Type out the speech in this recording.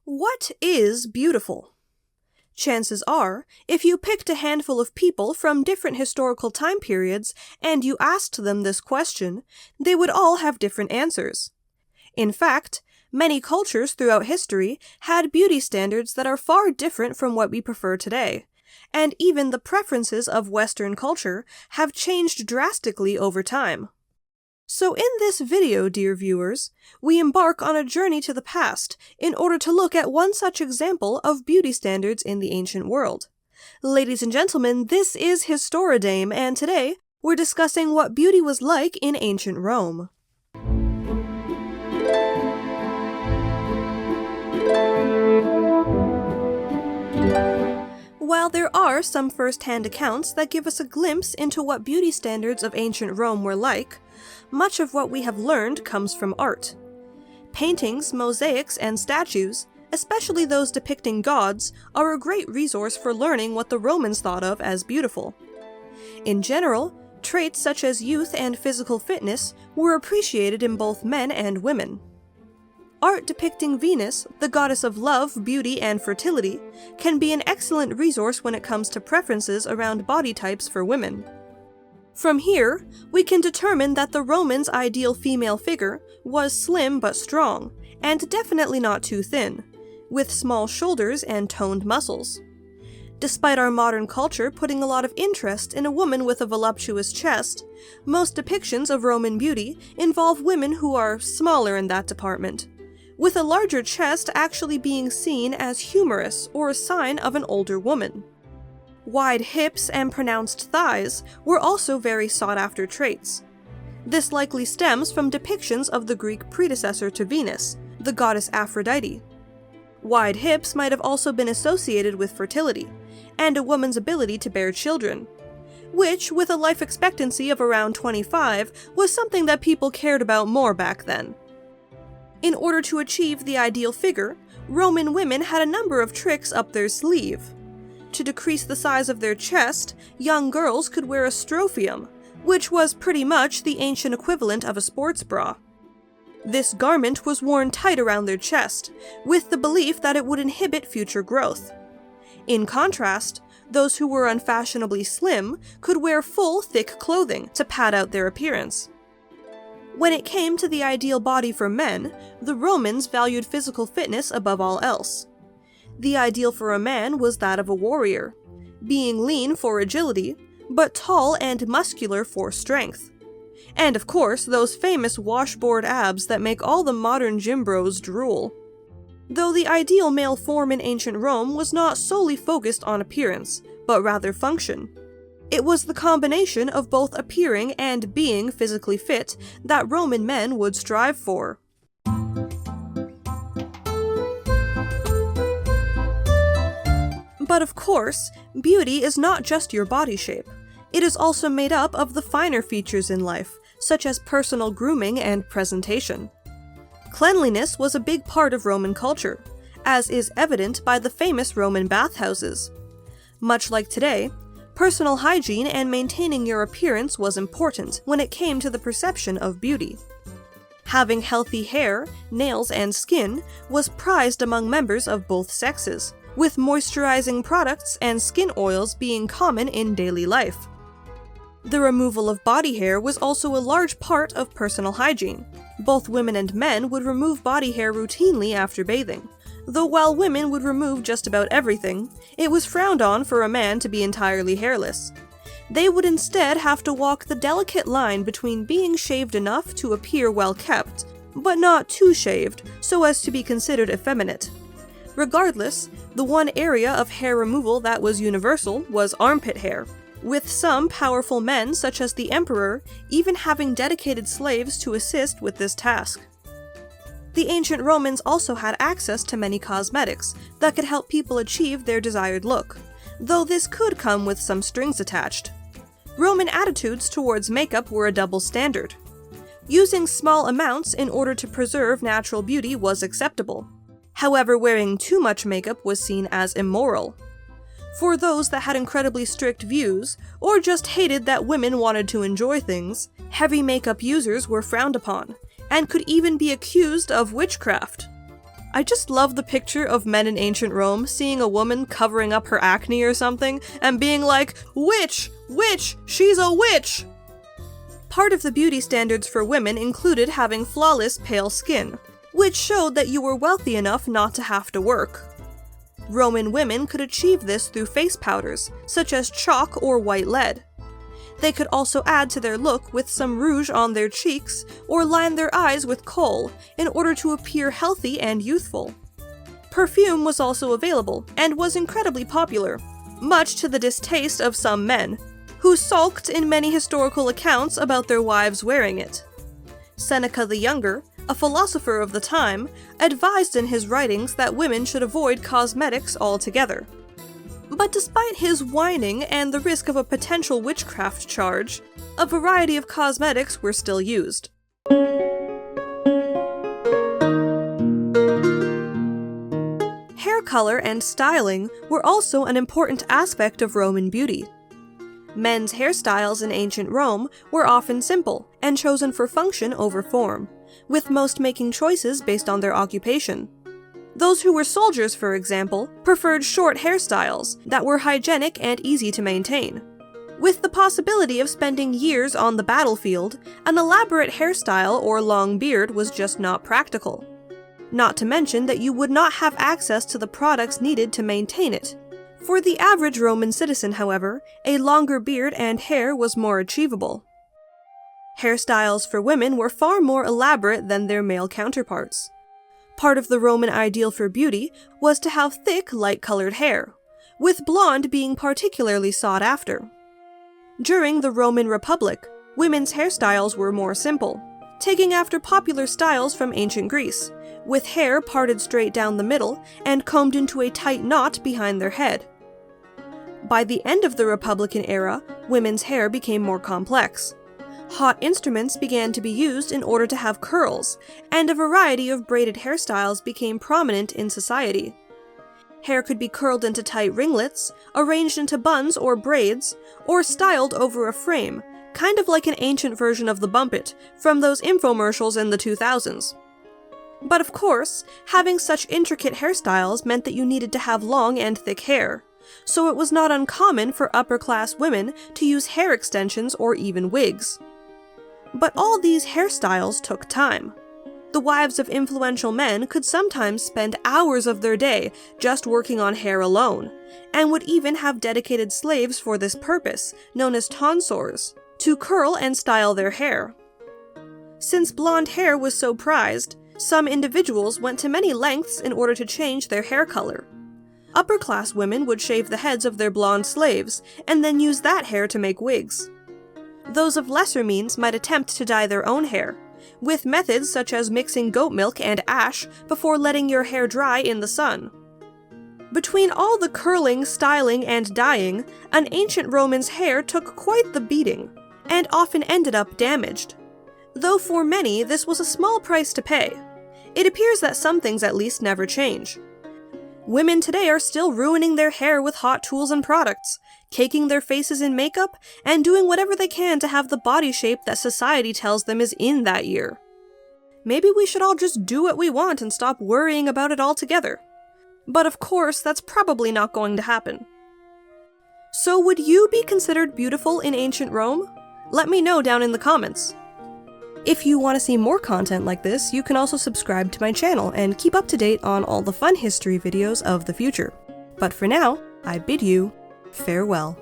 What is beautiful? Chances are, if you picked a handful of people from different historical time periods and you asked them this question, they would all have different answers. In fact, many cultures throughout history had beauty standards that are far different from what we prefer today, and even the preferences of Western culture have changed drastically over time. So in this video, dear viewers, we embark on a journey to the past in order to look at one such example of beauty standards in the ancient world. Ladies and gentlemen, this is Historidame, and today we're discussing what beauty was like in ancient Rome. While there are some first-hand accounts that give us a glimpse into what beauty standards of ancient Rome were like, much of what we have learned comes from art. Paintings, mosaics, and statues, especially those depicting gods, are a great resource for learning what the Romans thought of as beautiful. In general, traits such as youth and physical fitness were appreciated in both men and women. Art depicting Venus, the goddess of love, beauty, and fertility, can be an excellent resource when it comes to preferences around body types for women. From here, we can determine that the Romans' ideal female figure was slim but strong, and definitely not too thin, with small shoulders and toned muscles. Despite our modern culture putting a lot of interest in a woman with a voluptuous chest, most depictions of Roman beauty involve women who are smaller in that department, with a larger chest actually being seen as humorous or a sign of an older woman. Wide hips and pronounced thighs were also very sought-after traits. This likely stems from depictions of the Greek predecessor to Venus, the goddess Aphrodite. Wide hips might have also been associated with fertility, and a woman's ability to bear children, which, with a life expectancy of around 25, was something that people cared about more back then. In order to achieve the ideal figure, Roman women had a number of tricks up their sleeve. To decrease the size of their chest, young girls could wear a strophium, which was pretty much the ancient equivalent of a sports bra. This garment was worn tight around their chest, with the belief that it would inhibit future growth. In contrast, those who were unfashionably slim could wear full, thick clothing to pad out their appearance. When it came to the ideal body for men, the Romans valued physical fitness above all else. The ideal for a man was that of a warrior, being lean for agility, but tall and muscular for strength. And of course, those famous washboard abs that make all the modern gym bros drool. Though the ideal male form in ancient Rome was not solely focused on appearance, but rather function. It was the combination of both appearing and being physically fit that Roman men would strive for. But of course, beauty is not just your body shape. It is also made up of the finer features in life, such as personal grooming and presentation. Cleanliness was a big part of Roman culture, as is evident by the famous Roman bathhouses. Much like today, personal hygiene and maintaining your appearance was important when it came to the perception of beauty. Having healthy hair, nails, and skin was prized among members of both sexes, with moisturizing products and skin oils being common in daily life. The removal of body hair was also a large part of personal hygiene. Both women and men would remove body hair routinely after bathing, though while women would remove just about everything, it was frowned on for a man to be entirely hairless. They would instead have to walk the delicate line between being shaved enough to appear well kept, but not too shaved so as to be considered effeminate. Regardless, the one area of hair removal that was universal was armpit hair, with some powerful men such as the emperor even having dedicated slaves to assist with this task. The ancient Romans also had access to many cosmetics that could help people achieve their desired look, though this could come with some strings attached. Roman attitudes towards makeup were a double standard. Using small amounts in order to preserve natural beauty was acceptable. However, wearing too much makeup was seen as immoral. For those that had incredibly strict views, or just hated that women wanted to enjoy things, heavy makeup users were frowned upon, and could even be accused of witchcraft. I just love the picture of men in ancient Rome seeing a woman covering up her acne or something and being like, "Witch! Witch! She's a witch!" Part of the beauty standards for women included having flawless pale skin, which showed that you were wealthy enough not to have to work. Roman women could achieve this through face powders, such as chalk or white lead. They could also add to their look with some rouge on their cheeks or line their eyes with kohl in order to appear healthy and youthful. Perfume was also available and was incredibly popular, much to the distaste of some men, who sulked in many historical accounts about their wives wearing it. Seneca the Younger, a philosopher of the time, advised in his writings that women should avoid cosmetics altogether. But despite his whining and the risk of a potential witchcraft charge, a variety of cosmetics were still used. Hair color and styling were also an important aspect of Roman beauty. Men's hairstyles in ancient Rome were often simple and chosen for function over form, with most making choices based on their occupation. Those who were soldiers, for example, preferred short hairstyles that were hygienic and easy to maintain. With the possibility of spending years on the battlefield, an elaborate hairstyle or long beard was just not practical. Not to mention that you would not have access to the products needed to maintain it. For the average Roman citizen, however, a longer beard and hair was more achievable. Hairstyles for women were far more elaborate than their male counterparts. Part of the Roman ideal for beauty was to have thick, light-colored hair, with blonde being particularly sought after. During the Roman Republic, women's hairstyles were more simple, taking after popular styles from ancient Greece, with hair parted straight down the middle and combed into a tight knot behind their head. By the end of the Republican era, women's hair became more complex. Hot instruments began to be used in order to have curls, and a variety of braided hairstyles became prominent in society. Hair could be curled into tight ringlets, arranged into buns or braids, or styled over a frame, kind of like an ancient version of the bumpet from those infomercials in the 2000s. But of course, having such intricate hairstyles meant that you needed to have long and thick hair, so it was not uncommon for upper-class women to use hair extensions or even wigs. But all these hairstyles took time. The wives of influential men could sometimes spend hours of their day just working on hair alone, and would even have dedicated slaves for this purpose, known as tonsors, to curl and style their hair. Since blonde hair was so prized, some individuals went to many lengths in order to change their hair color. Upper-class women would shave the heads of their blonde slaves, and then use that hair to make wigs. Those of lesser means might attempt to dye their own hair, with methods such as mixing goat milk and ash before letting your hair dry in the sun. Between all the curling, styling, and dyeing, an ancient Roman's hair took quite the beating, and often ended up damaged. Though for many, this was a small price to pay. It appears that some things at least never change. Women today are still ruining their hair with hot tools and products, caking their faces in makeup, and doing whatever they can to have the body shape that society tells them is in that year. Maybe we should all just do what we want and stop worrying about it altogether. But of course, that's probably not going to happen. So would you be considered beautiful in ancient Rome? Let me know down in the comments. If you want to see more content like this, you can also subscribe to my channel and keep up to date on all the fun history videos of the future. But for now, I bid you farewell.